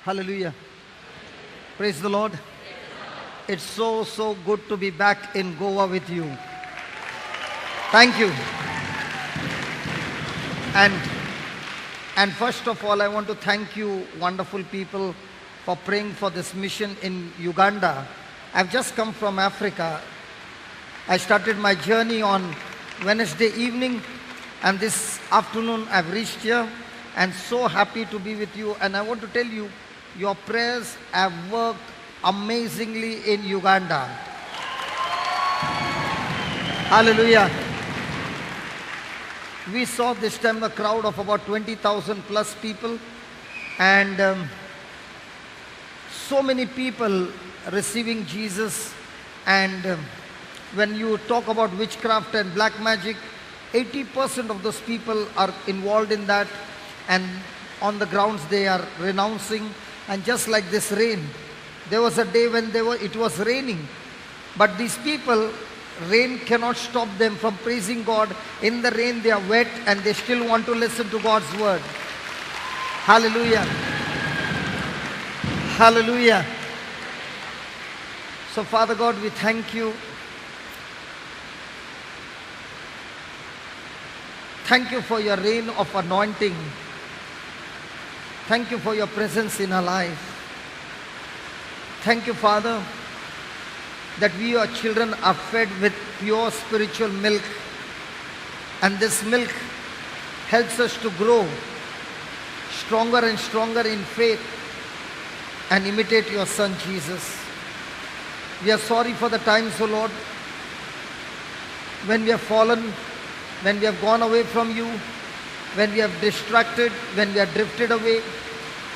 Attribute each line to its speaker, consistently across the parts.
Speaker 1: Hallelujah. Praise the Lord. It's so good to be back in Goa with you. Thank you. And first of all, I want to thank you, wonderful people, for praying for this mission in Uganda. I've just come from Africa. I started my journey on Wednesday evening, and this afternoon I've reached here, and so happy to be with you. And I want to tell you, your prayers have worked amazingly in Uganda. Hallelujah. We saw this time a crowd of about 20,000 plus people, and so many people receiving Jesus. And when you talk about witchcraft and black magic, 80% of those people are involved in that, and on the grounds they are renouncing. And just like this rain, there was a day when it was raining, but these people, rain cannot stop them from praising God. In the rain they are wet and they still want to listen to God's word. Hallelujah. Hallelujah. So Father God, we thank you. Thank you for your rain of anointing. Thank you for your presence in our life. Thank you, Father, that we, your children, are fed with pure spiritual milk. And this milk helps us to grow stronger and stronger in faith and imitate your Son, Jesus. We are sorry for the times, O Lord, when we have fallen, when we have gone away from you, when we have distracted, when we have drifted away,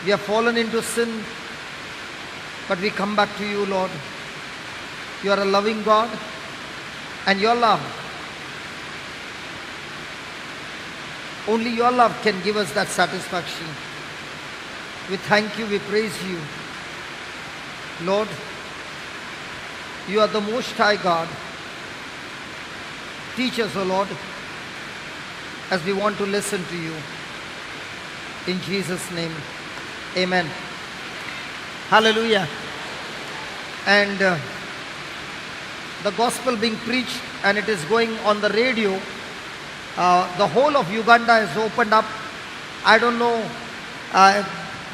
Speaker 1: we have fallen into sin. But we come back to you, Lord. You are a loving God, and your love, only your love can give us that satisfaction. We thank you, we praise you. Lord, you are the Most High God. Teach us, O Lord, as we want to listen to you. In Jesus' name, amen. Hallelujah. And the gospel being preached, and it is going on the radio. The whole of Uganda has opened up. I don't know,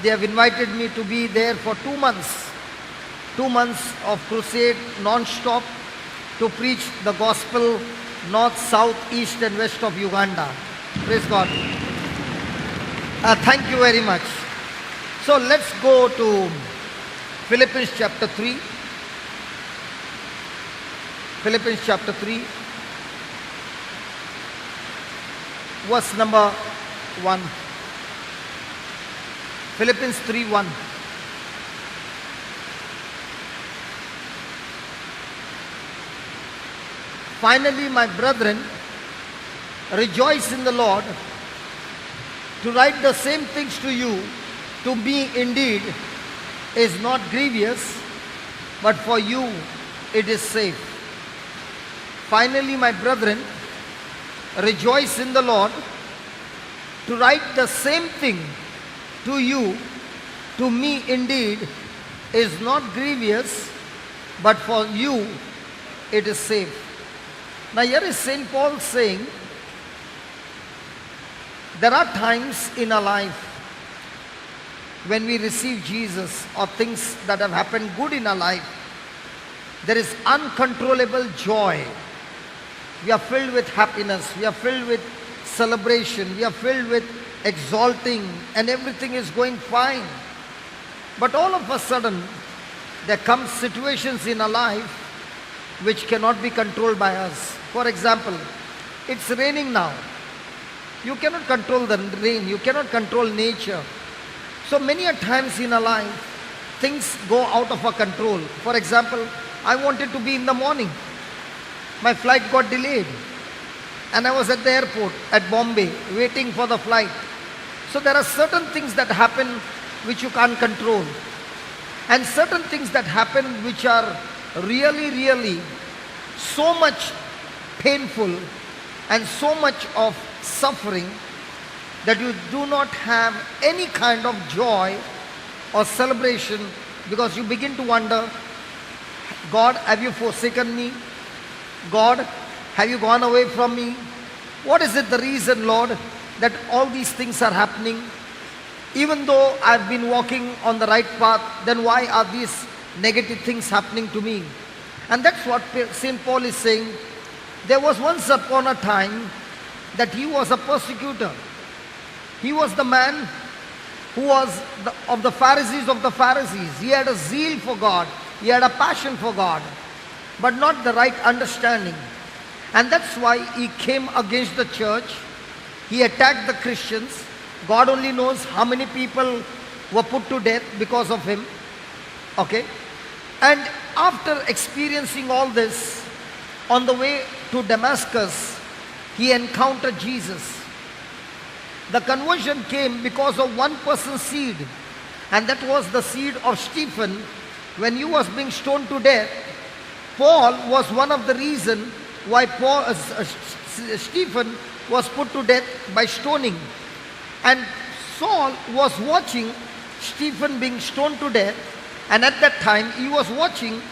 Speaker 1: they have invited me to be there for 2 months. 2 months of crusade non-stop to preach the gospel north, south, east and west of Uganda. Praise God. Thank you very much. So let's go to Philippians chapter 3. Philippians chapter 3, verse number 1. Philippians 3:1. Finally, my brethren, rejoice in the Lord. To write the same things to you, to me indeed, is not grievous, but for you it is safe. Finally, my brethren, rejoice in the Lord. To write the same thing to you, to me indeed, is not grievous, but for you it is safe. Now here is St. Paul saying, there are times in our life when we receive Jesus, or things that have happened good in our life, there is uncontrollable joy. We are filled with happiness, we are filled with celebration, we are filled with exalting, and everything is going fine. But all of a sudden, there come situations in our life which cannot be controlled by us. For example, it's raining now. You cannot control the rain, you cannot control nature. So many a times in our life, things go out of our control. For example, I wanted to be in the morning. My flight got delayed, and I was at the airport at Bombay waiting for the flight. So there are certain things that happen which you can't control, and certain things that happen which are really so much painful and so much of suffering that you do not have any kind of joy or celebration, because you begin to wonder, God, have you forsaken me? God, have you gone away from me? What is it the reason, Lord, that all these things are happening? Even though I've been walking on the right path, then why are these negative things happening to me? And that's what St. Paul is saying. There was once upon a time that he was a persecutor. He was the man who was of the Pharisees of the Pharisees. He had a zeal for God. He had a passion for God, but not the right understanding. And that's why he came against the church. He attacked the Christians. God only knows how many people were put to death because of him. Okay? And after experiencing all this, on the way to Damascus, he encountered Jesus. The conversion came because of one person's seed, and that was the seed of Stephen. When he was being stoned to death, Paul was one of the reasons why Stephen was put to death by stoning. And Saul was watching Stephen being stoned to death, and at that time he was watching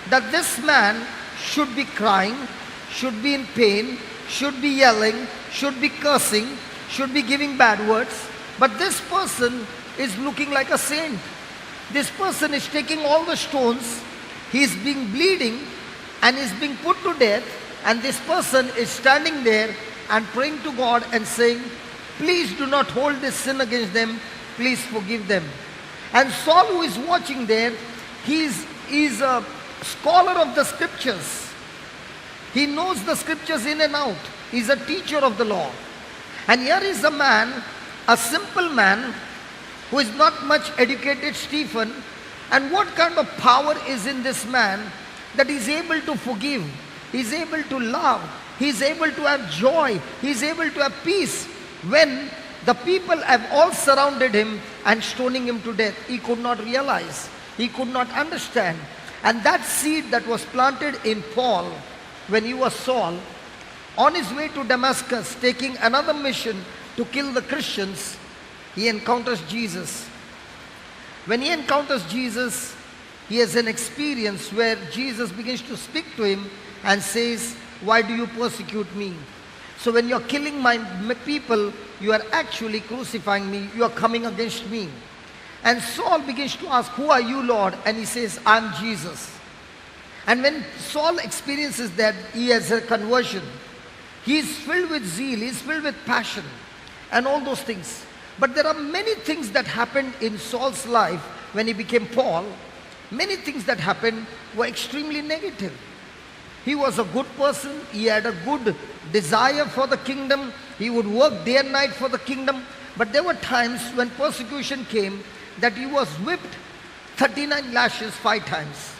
Speaker 1: that this man should be crying, should be in pain, should be yelling, should be cursing, should be giving bad words. But this person is looking like a saint. This person is taking all the stones, he is being bleeding and is being put to death, and this person is standing there and praying to God and saying, please do not hold this sin against them, please forgive them. And Saul, who is watching there, he is a scholar of the scriptures. He knows the scriptures in and out. He's a teacher of the law. And here is a man, a simple man, who is not much educated, Stephen. And what kind of power is in this man that he's able to forgive, he's able to love, he's able to have joy, he's able to have peace, when the people have all surrounded him and stoning him to death. He could not realize, he could not understand. And that seed that was planted in Paul when he was Saul, on his way to Damascus, taking another mission to kill the Christians, he encounters Jesus. When he encounters Jesus, he has an experience where Jesus begins to speak to him and says, why do you persecute me? So when you're killing my people, you are actually crucifying me. You are coming against me. And Saul begins to ask, who are you, Lord? And he says, I'm Jesus. And when Saul experiences that, he has a conversion. He is filled with zeal, he is filled with passion and all those things. But there are many things that happened in Saul's life when he became Paul. Many things that happened were extremely negative. He was a good person. He had a good desire for the kingdom. He would work day and night for the kingdom. But there were times when persecution came that he was whipped 39 lashes 5 times.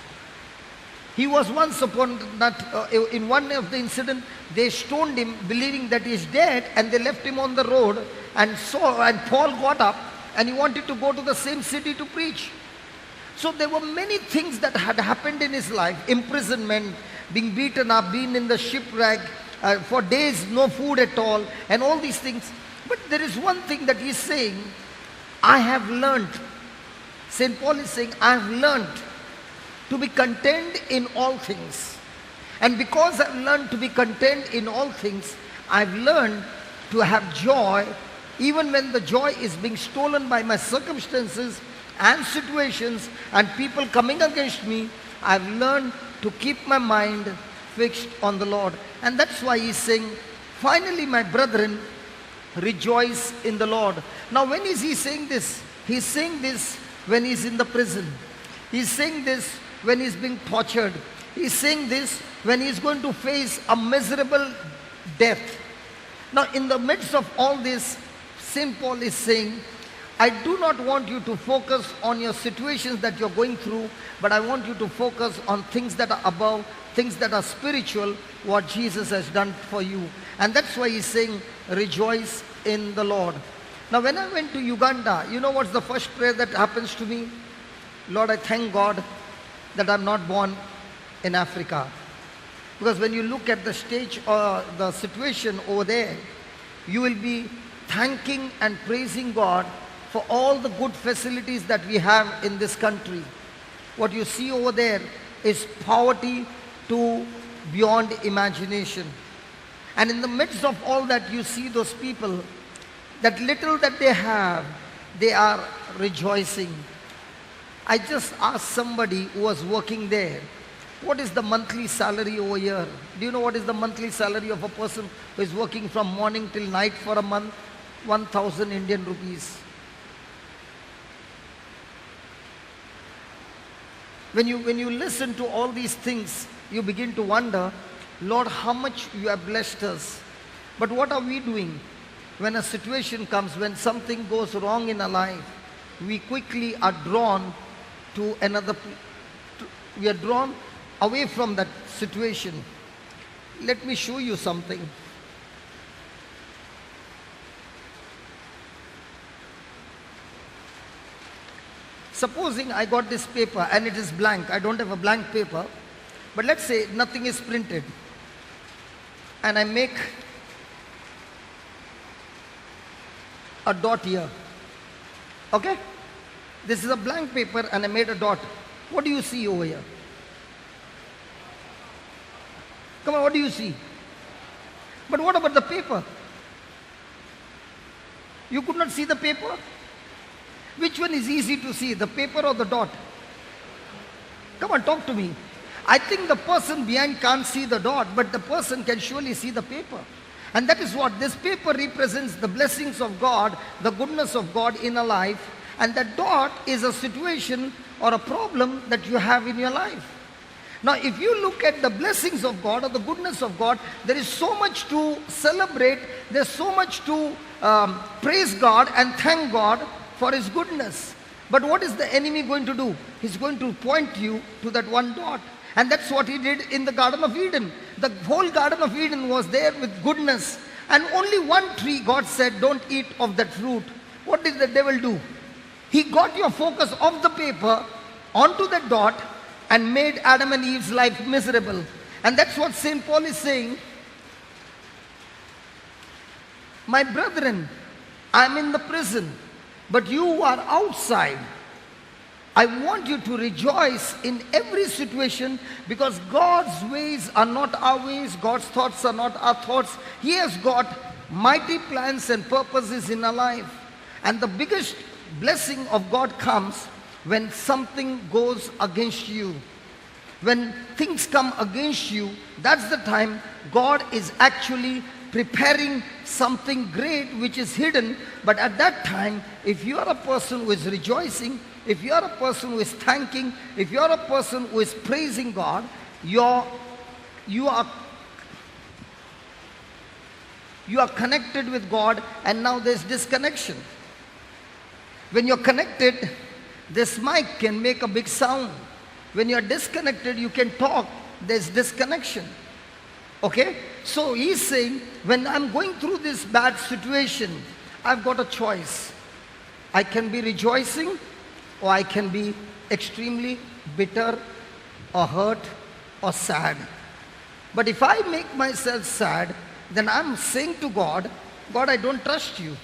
Speaker 1: He was once upon that, in one of the incident, they stoned him believing that he is dead, and they left him on the road, and Paul got up and he wanted to go to the same city to preach. So there were many things that had happened in his life. Imprisonment, being beaten up, being in the shipwreck, for days no food at all, and all these things. But there is one thing that he is saying, I have learned. St. Paul is saying, I have learned to be content in all things. And because I've learned to be content in all things, I've learned to have joy even when the joy is being stolen by my circumstances and situations and people coming against me. I've learned to keep my mind fixed on the Lord. And that's why he's saying, finally, my brethren, rejoice in the Lord. Now, when is he saying this? He's saying this when he's in the prison. He's saying this when he's being tortured. He's saying this when he's going to face a miserable death. Now, in the midst of all this, St. Paul is saying, I do not want you to focus on your situations that you're going through, but I want you to focus on things that are above, things that are spiritual, what Jesus has done for you. And that's why he's saying, rejoice in the Lord. Now, when I went to Uganda, you know what's the first prayer that happens to me? Lord, I thank God that I'm not born in Africa. Because when you look at the stage or the situation over there, you will be thanking and praising God for all the good facilities that we have in this country. What you see over there is poverty to beyond imagination. And in the midst of all that, you see those people, that little that they have, they are rejoicing. I just asked somebody who was working there, what is the monthly salary over here? Do you know what is the monthly salary of a person who is working from morning till night for a month? 1,000 Indian rupees. When you listen to all these things, you begin to wonder, Lord, how much you have blessed us. But what are we doing? When a situation comes, when something goes wrong in our life, we quickly are drawn to another, we are drawn away from that situation. Let me show you something. Supposing I got this paper and it is blank. I don't have a blank paper. But let's say nothing is printed. And I make a dot here. Okay? This is a blank paper and I made a dot. What do you see over here? Come on, what do you see? But what about the paper? You could not see the paper? Which one is easy to see, the paper or the dot? Come on, talk to me. I think the person behind can't see the dot, but the person can surely see the paper. And that is what this paper represents, the blessings of God, the goodness of God in a life. And that dot is a situation or a problem that you have in your life. Now, if you look at the blessings of God or the goodness of God, there is so much to celebrate, there's so much to praise God and thank God for His goodness. But what is the enemy going to do? He's going to point you to that one dot. And that's what he did in the Garden of Eden. The whole Garden of Eden was there with goodness. And only one tree, God said, don't eat of that fruit. What did the devil do? He got your focus off the paper onto the dot and made Adam and Eve's life miserable. And that's what St. Paul is saying. My brethren, I'm in the prison, but you are outside. I want you to rejoice in every situation, because God's ways are not our ways, God's thoughts are not our thoughts. He has got mighty plans and purposes in our life. And the biggest blessing of God comes when something goes against you. When things come against you, that's the time God is actually preparing something great which is hidden. But at that time, if you are a person who is rejoicing, if you are a person who is thanking, if you are a person who is praising God, you are connected with God, and now there's disconnection. When you're connected, this mic can make a big sound. When you're disconnected, you can talk. There's disconnection. Okay? So he's saying, when I'm going through this bad situation, I've got a choice. I can be rejoicing, or I can be extremely bitter or hurt or sad. But if I make myself sad, then I'm saying to God, God, I don't trust you.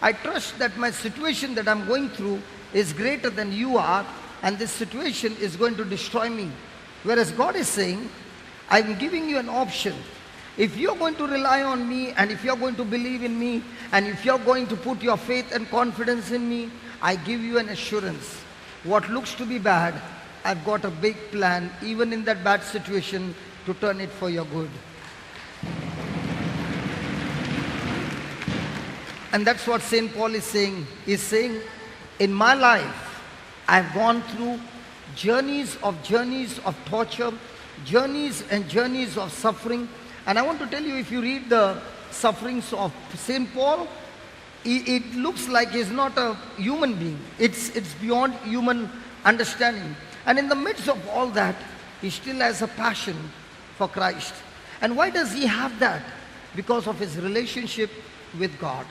Speaker 1: I trust that my situation that I'm going through is greater than you are, and this situation is going to destroy me. Whereas God is saying, I'm giving you an option. If you're going to rely on me, and if you're going to believe in me, and if you're going to put your faith and confidence in me, I give you an assurance. What looks to be bad, I've got a big plan, even in that bad situation, to turn it for your good. And that's what St. Paul is saying. He's saying, in my life, I've gone through journeys of torture, journeys and journeys of suffering. And I want to tell you, if you read the sufferings of St. Paul, it looks like he's not a human being. It's beyond human understanding. And in the midst of all that, he still has a passion for Christ. And why does he have that? Because of his relationship with God.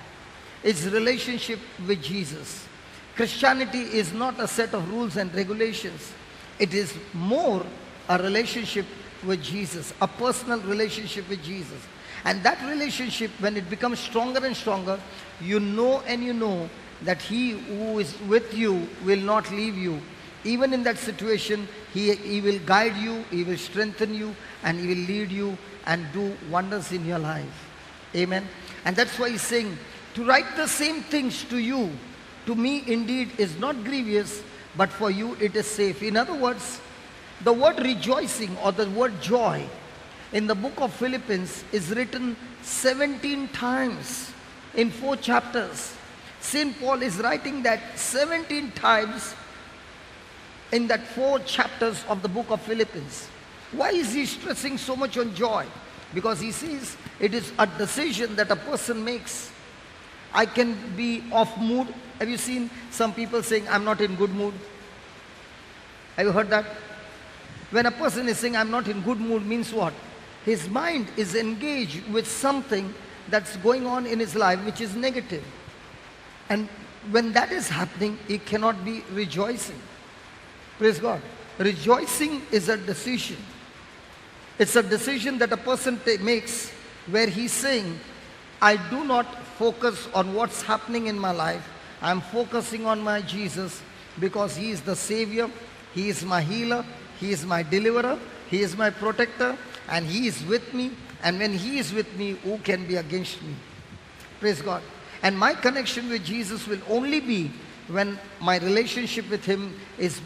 Speaker 1: His relationship with Jesus. Christianity is not a set of rules and regulations. It is more a relationship with Jesus, a personal relationship with Jesus. And that relationship, when it becomes stronger and stronger, you know that He who is with you will not leave you. Even in that situation, He will guide you, He will strengthen you, and He will lead you and do wonders in your life. Amen. And that's why He's saying, to write the same things to you, to me indeed is not grievous, but for you it is safe. In other words, the word rejoicing or the word joy in the book of Philippians is written 17 times in 4 chapters. St. Paul is writing that 17 times in that 4 chapters of the book of Philippians. Why is he stressing so much on joy? Because he says it is a decision that a person makes. I can be off mood. Have you seen some people saying, I'm not in good mood? Have you heard that? When a person is saying, I'm not in good mood, means what? His mind is engaged with something that's going on in his life which is negative. And when that is happening, he cannot be rejoicing. Praise God. Rejoicing is a decision. It's a decision that a person makes where he's saying, I do not focus on what's happening in my life. I'm focusing on my Jesus because He is the Savior, He is my healer, He is my deliverer, He is my protector, and He is with me. And when He is with me, who can be against me? Praise God. And my connection with Jesus will only be when my relationship with Him is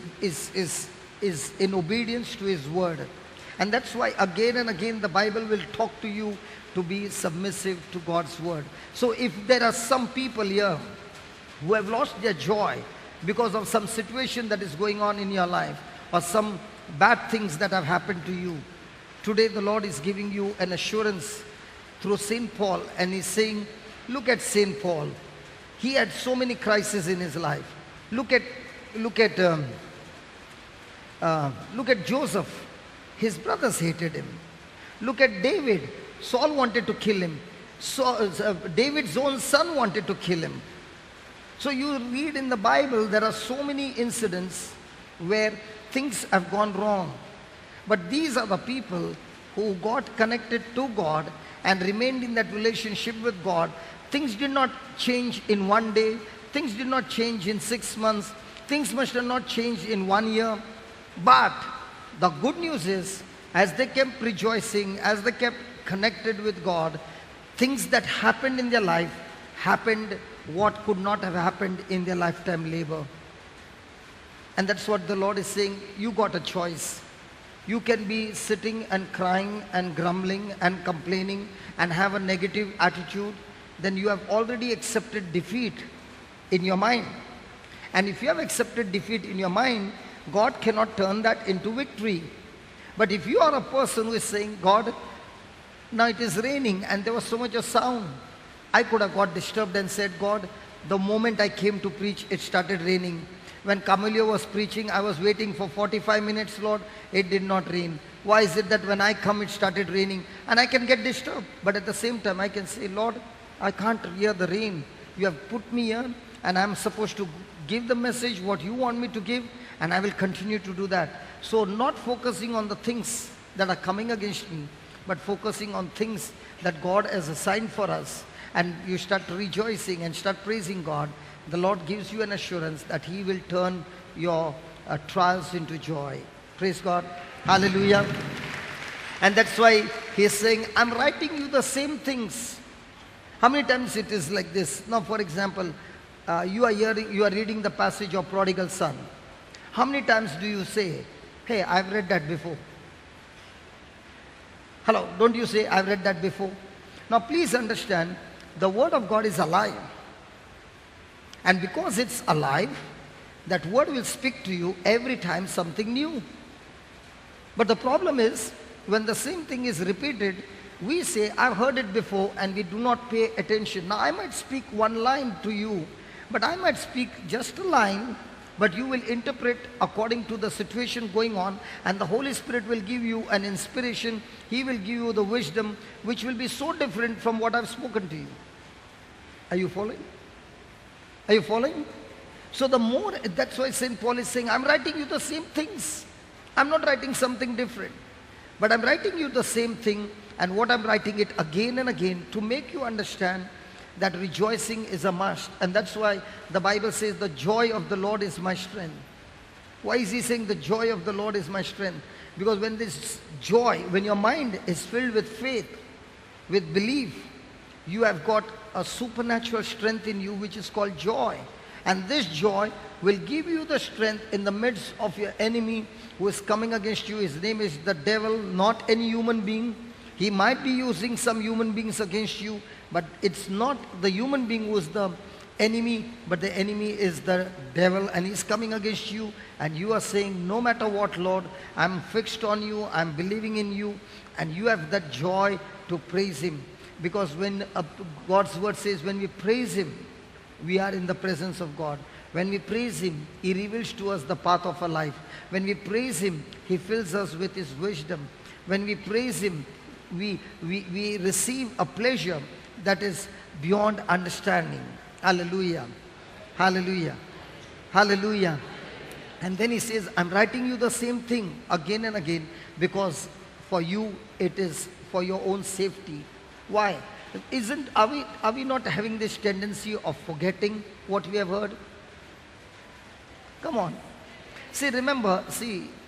Speaker 1: in obedience to His word. And that's why again and again the Bible will talk to you to be submissive to God's word. So if there are some people here who have lost their joy because of some situation that is going on in your life or some bad things that have happened to you, today the Lord is giving you an assurance through St. Paul, and He's saying, look at St. Paul. He had so many crises in his life. Look at Joseph. His brothers hated him. Look at David. Saul wanted to kill him. David's own son wanted to kill him. So you read in the Bible, there are so many incidents where things have gone wrong. But these are the people who got connected to God and remained in that relationship with God. Things did not change in one day. Things did not change in 6 months. Things must have not changed in 1 year. But the good news is, as they kept rejoicing, as they kept connected with God, things that happened in their life happened what could not have happened in their lifetime labor. And that's what the Lord is saying. You got a choice. You can be sitting and crying and grumbling and complaining and have a negative attitude. Then you have already accepted defeat in your mind. And if you have accepted defeat in your mind, God cannot turn that into victory. But if you are a person who is saying, God, now it is raining and there was so much of sound, I could have got disturbed and said, God, the moment I came to preach, it started raining. When Camilio was preaching, I was waiting for 45 minutes, Lord, it did not rain. Why is it that when I come, it started raining? And I can get disturbed. But at the same time, I can say, Lord, I can't hear the rain. You have put me here and I'm supposed to give the message what you want me to give, and I will continue to do that. So not focusing on the things that are coming against me, but focusing on things that God has assigned for us. And you start rejoicing and start praising God. The Lord gives you an assurance that He will turn your trials into joy. Praise God. Hallelujah. And that's why He is saying, I'm writing you the same things. How many times it is like this? Now, for example, you are reading the passage of prodigal son. How many times do you say, hey, I've read that before? Hello, don't you say, I've read that before? Now please understand, the word of God is alive. And because it's alive, that word will speak to you every time something new. But the problem is, when the same thing is repeated, we say, I've heard it before, and we do not pay attention. Now I might speak one line to you, but I might speak just a line, but you will interpret according to the situation going on, and the Holy Spirit will give you an inspiration. He will give you the wisdom which will be so different from what I've spoken to you. Are you following? Are you following? So the more, that's why St. Paul is saying, I'm writing you the same things. I'm not writing something different, but I'm writing you the same thing, and what I'm writing it again and again to make you understand that rejoicing is a must. And that's why the Bible says the joy of the Lord is my strength. Why is he saying the joy of the Lord is my strength? Because when this joy, when your mind is filled with faith, with belief, you have got a supernatural strength in you which is called joy. And this joy will give you the strength in the midst of your enemy who is coming against you. His name is the devil, not any human being. He might be using some human beings against you, but it's not the human being who is the enemy, but the enemy is the devil, and he's coming against you, and you are saying, no matter what, Lord, I'm fixed on you, I'm believing in you, and you have that joy to praise him. Because when God's word says, when we praise him, we are in the presence of God. When we praise him, he reveals to us the path of our life. When we praise him, he fills us with his wisdom. When we praise him, we receive a pleasure that is beyond understanding. Hallelujah. Hallelujah. Hallelujah. And then he says, I'm writing you the same thing again and again because for you it is for your own safety. Why? Are we not having this tendency of forgetting what we have heard? Come on. See, remember,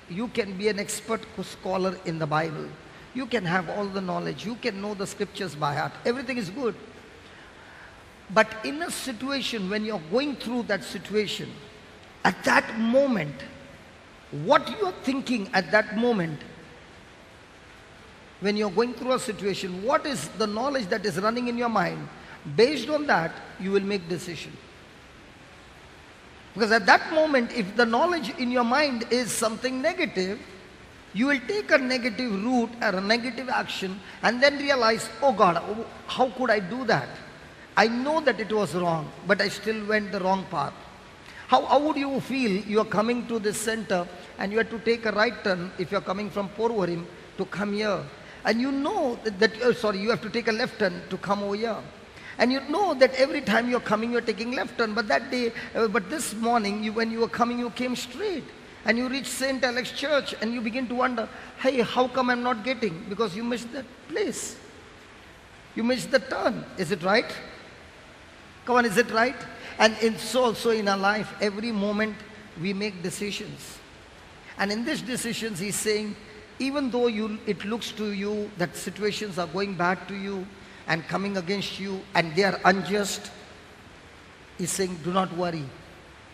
Speaker 1: you can be an expert scholar in the Bible. You can have all the knowledge. You can know the scriptures by heart. Everything is good. But in a situation, when you're going through that situation, at that moment, what you're thinking at that moment, when you're going through a situation, what is the knowledge that is running in your mind? Based on that, you will make decision. Because at that moment, if the knowledge in your mind is something negative, you will take a negative route or a negative action and then realize, oh God, how could I do that? I know that it was wrong, but I still went the wrong path. How would you feel you are coming to this center and you have to take a right turn if you are coming from Porvorim to come here? And you know you have to take a left turn to come over here. And you know that every time you're coming, you're taking left turn. But this morning, when you were coming, you came straight. And you reach St. Alex Church and you begin to wonder, hey, how come I'm not getting? Because you missed that place. You missed the turn. Is it right? Come on, is it right? And it's also in our life, every moment we make decisions. And in these decisions, he's saying, even though it looks to you that situations are going bad to you and coming against you and they are unjust, he's saying, do not worry.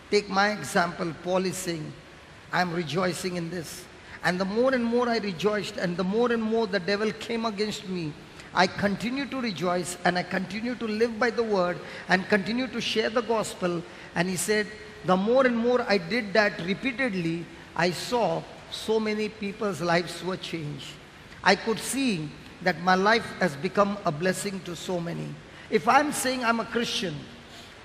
Speaker 1: Take my example. Paul is saying, I'm rejoicing in this. And the more and more I rejoiced and the more and more the devil came against me, I continue to rejoice and I continue to live by the word and continue to share the gospel. And he said, the more and more I did that repeatedly, I saw so many people's lives were changed. I could see that my life has become a blessing to so many. If I'm saying I'm a Christian,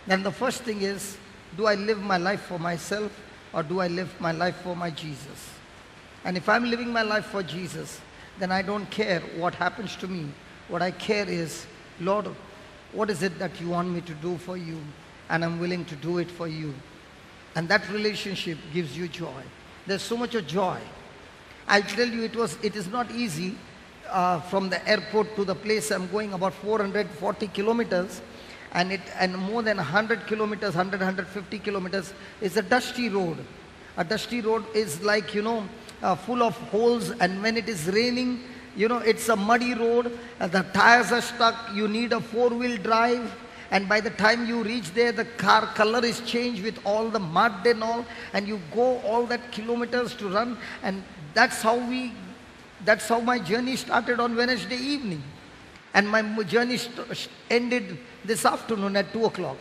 Speaker 1: then the first thing is, do I live my life for myself or do I live my life for my Jesus? And if I'm living my life for Jesus, then I don't care what happens to me. What I care is, Lord, what is it that you want me to do for you? And I'm willing to do it for you. And that relationship gives you joy. There's so much of joy. I'll tell you, it is not easy from the airport to the place I'm going, about 440 kilometers. And more than 100 kilometers, 150 kilometers is a dusty road. A dusty road is like, full of holes, and when it is raining, it's a muddy road. The tires are stuck. You need a four-wheel drive. And by the time you reach there, the car color is changed with all the mud and all. And you go all that kilometers to run. And that's how my journey started on Wednesday evening. And my journey ended this afternoon at 2 o'clock.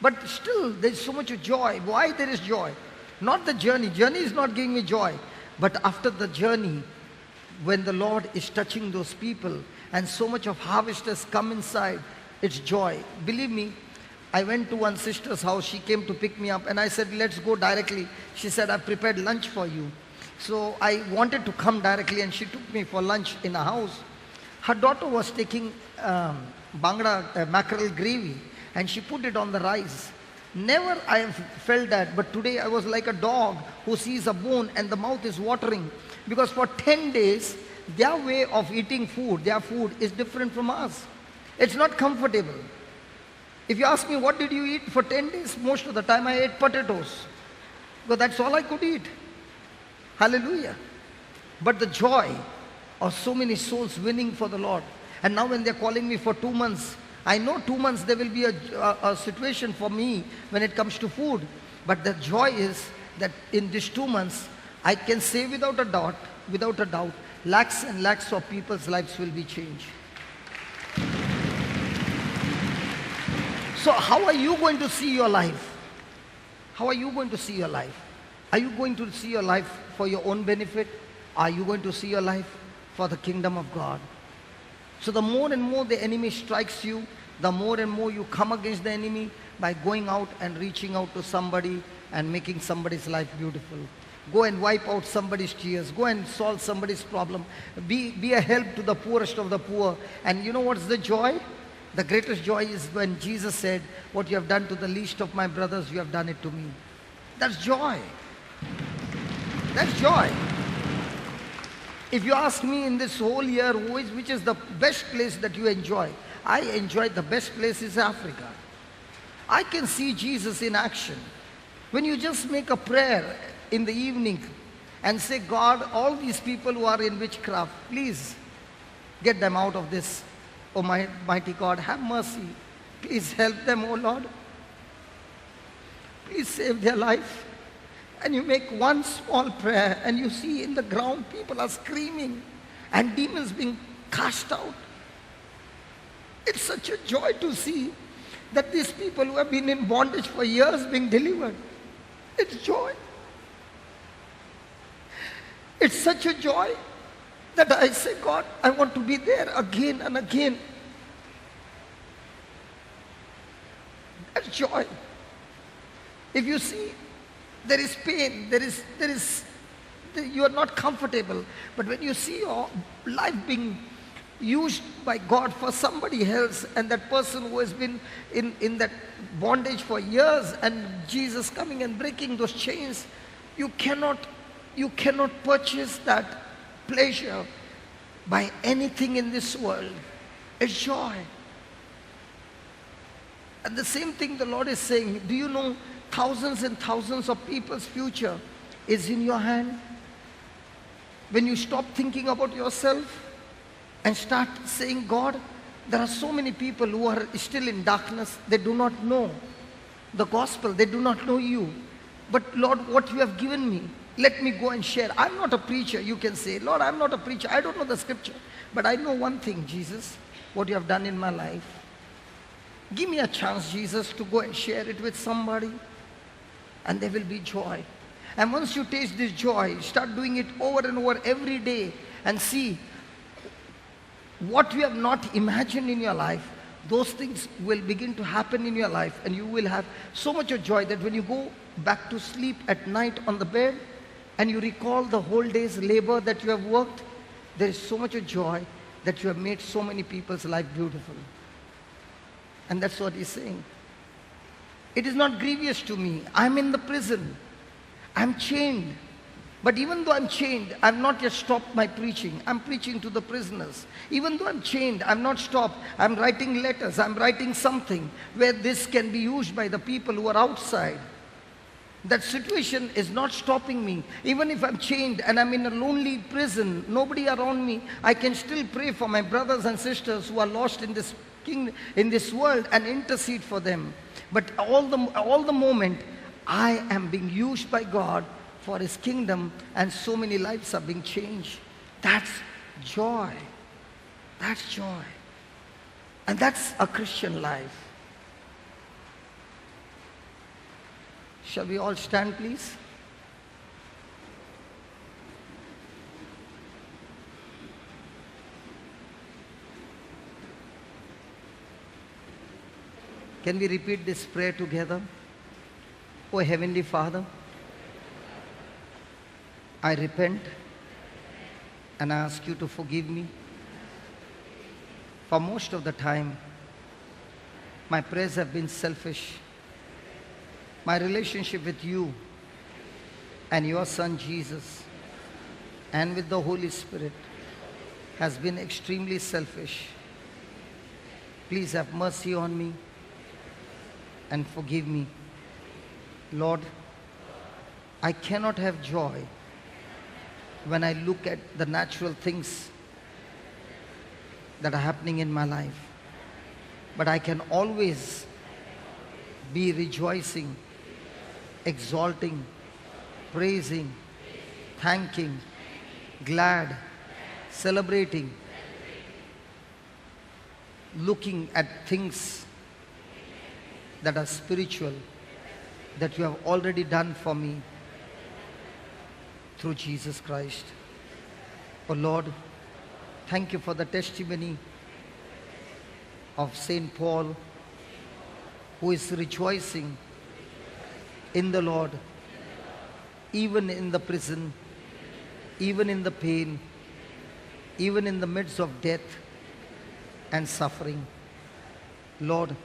Speaker 1: But still, there's so much joy. Why there is joy? Not the journey. Journey is not giving me joy. But after the journey, when the Lord is touching those people and so much of harvest has come inside, it's joy. Believe me, I went to one sister's house. She came to pick me up and I said, let's go directly. She said, I've prepared lunch for you. So I wanted to come directly and she took me for lunch in a house. Her daughter was taking bangda mackerel gravy and she put it on the rice. Never I have felt that, but today I was like a dog who sees a bone and the mouth is watering. Because for 10 days, their way of eating food, their food is different from us. It's not comfortable. If you ask me what did you eat for 10 days, most of the time I ate potatoes. Because that's all I could eat. Hallelujah. But the joy of so many souls winning for the Lord. And now when they're calling me for 2 months, I know 2 months there will be a situation for me when it comes to food. But the joy is that in these 2 months, I can say without a doubt, lakhs and lakhs of people's lives will be changed. So how are you going to see your life? How are you going to see your life? Are you going to see your life for your own benefit? Are you going to see your life for the kingdom of God? So the more and more the enemy strikes you, the more and more you come against the enemy by going out and reaching out to somebody and making somebody's life beautiful. Go and wipe out somebody's tears. Go and solve somebody's problem. Be a help to the poorest of the poor. And you know what's the joy? The greatest joy is when Jesus said, what you have done to the least of my brothers, you have done it to me. That's joy. That's joy. If you ask me in this whole year, which is the best place that you enjoy? I enjoy the best place is Africa. I can see Jesus in action. When you just make a prayer in the evening and say, God, all these people who are in witchcraft, please get them out of this. Oh my mighty God, have mercy. Please help them, oh Lord. Please save their life. And you make one small prayer and you see in the ground people are screaming and demons being cast out. It's such a joy to see that these people who have been in bondage for years being delivered. It's joy. It's such a joy that I say, God, I want to be there again and again. That's joy. If you see, there is pain, you are not comfortable. But when you see your life being used by God for somebody else, and that person who has been in that bondage for years, and Jesus coming and breaking those chains, you cannot purchase that pleasure by anything in this world. It's joy. And the same thing the Lord is saying, do you know thousands and thousands of people's future is in your hand? When you stop thinking about yourself and start saying, God, there are so many people who are still in darkness. They do not know the gospel. They do not know you. But Lord, what you have given me, let me go and share. I'm not a preacher. You can say, Lord, I'm not a preacher. I don't know the scripture. But I know one thing, Jesus, what you have done in my life. Give me a chance, Jesus, to go and share it with somebody. And there will be joy. And once you taste this joy, start doing it over and over every day and see what you have not imagined in your life. Those things will begin to happen in your life, and you will have so much of joy that when you go back to sleep at night on the bed and you recall the whole day's labor that you have worked, there is so much of joy that you have made so many people's life beautiful. And that's what he's saying. It is not grievous to me. I'm in the prison. I'm chained. But even though I'm chained, I've not yet stopped my preaching. I'm preaching to the prisoners. Even though I'm chained, I'm not stopped. I'm writing letters. I'm writing something where this can be used by the people who are outside. That situation is not stopping me. Even if I'm chained and I'm in a lonely prison, nobody around me, I can still pray for my brothers and sisters who are lost in this kingdom, in this world, and intercede for them. But all the moment, I am being used by God for His kingdom, and so many lives are being changed. That's joy. That's joy. And that's a Christian life. Shall we all stand, please? Can we repeat this prayer together? Oh Heavenly Father, I repent and I ask you to forgive me. For most of the time, my prayers have been selfish. My relationship with you and your Son Jesus and with the Holy Spirit has been extremely selfish. Please have mercy on me. and forgive me. Lord, I cannot have joy when I look at the natural things that are happening in my life. But I can always be rejoicing, exalting, praising, thanking, glad, celebrating, looking at things that are spiritual, that you have already done for me through Jesus Christ. Oh Lord, thank you for the testimony of Saint Paul, who is rejoicing in the Lord, even in the prison, even in the pain, even in the midst of death and suffering. Lord,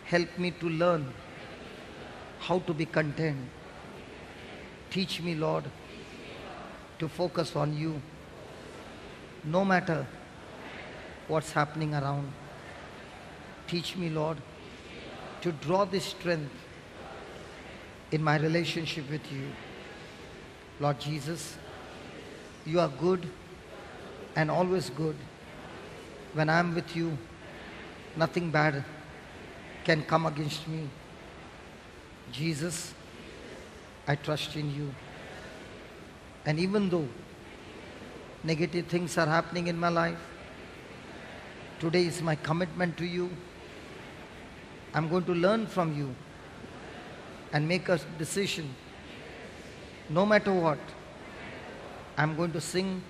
Speaker 1: help me to learn how to be content. Teach me, Lord, to focus on you, no matter what's happening around. Teach me, Lord, to draw this strength in my relationship with you. Lord Jesus, you are good and always good. When I am with you, nothing bad can come against me. Jesus, I trust in you. And even though negative things are happening in my life, today is my commitment to you. I'm going to learn from you and make a decision. No matter what, I'm going to sing,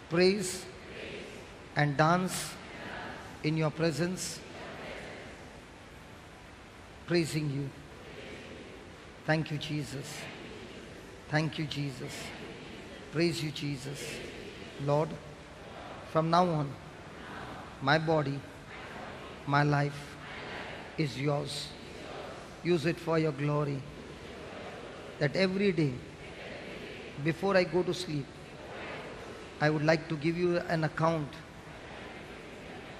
Speaker 1: praise, and dance in your presence, praising you. Thank you, Jesus. Thank you, Jesus. Praise you, Jesus. Lord, from now on, my body, my life is yours. Use it for your glory. That every day, before I go to sleep, I would like to give you an account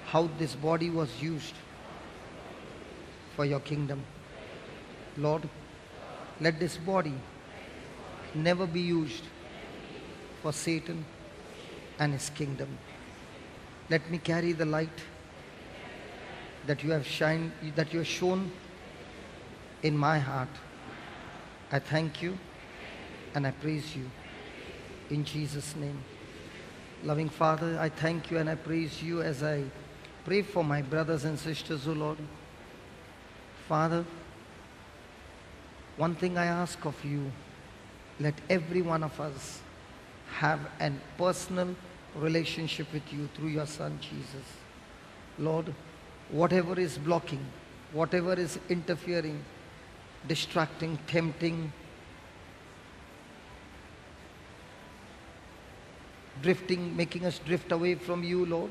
Speaker 1: how this body was used for your kingdom. Lord, let this body never be used for Satan and his kingdom. Let me carry the light that you have shown in my heart. I thank you and I praise you in Jesus' name. Loving Father, I thank you and I praise you as I pray for my brothers and sisters, O Lord. Father, one thing I ask of you, let every one of us have a personal relationship with you through your Son Jesus. Lord, whatever is blocking, whatever is interfering, distracting, tempting, drifting, making us drift away from you, Lord,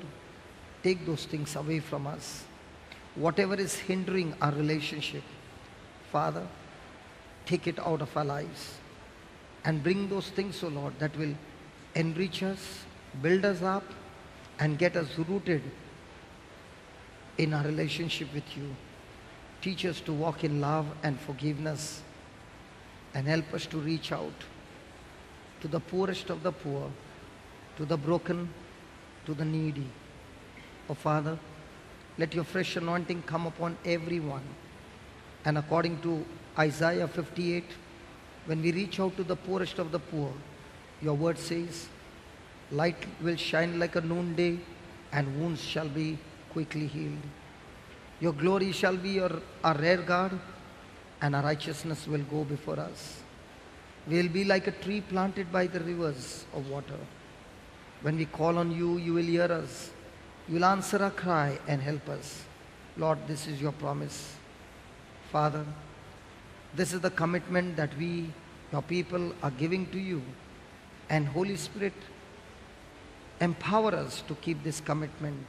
Speaker 1: take those things away from us. Whatever is hindering our relationship, Father, take it out of our lives and bring those things, O Lord, that will enrich us, build us up, and get us rooted in our relationship with you. Teach us to walk in love and forgiveness, and help us to reach out to the poorest of the poor, to the broken, to the needy. Oh Father, let your fresh anointing come upon everyone. And according to Isaiah 58, when we reach out to the poorest of the poor, your word says, light will shine like a noonday, and wounds shall be quickly healed. Your glory shall be our rear guard, and our righteousness will go before us. We will be like a tree planted by the rivers of water. When we call on you, you will hear us. You will answer our cry and help us. Lord, this is your promise. Father, this is the commitment that we, your people, are giving to you. And Holy Spirit, empower us to keep this commitment,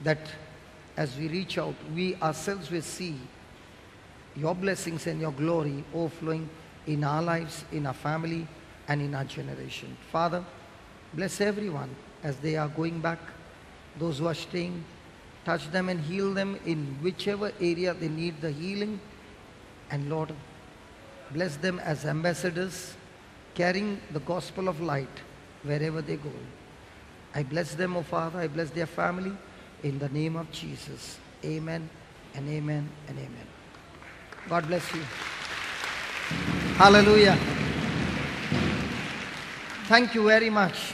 Speaker 1: that as we reach out, we ourselves will see your blessings and your glory overflowing in our lives, in our family, and in our generation. Father, bless everyone as they are going back, those who are staying, Touch them and heal them in whichever area they need the healing. And Lord, bless them as ambassadors, carrying the gospel of light wherever they go. I bless them, O Father. I bless their family in the name of Jesus. Amen and amen and amen. God bless you. Hallelujah. Thank you very much.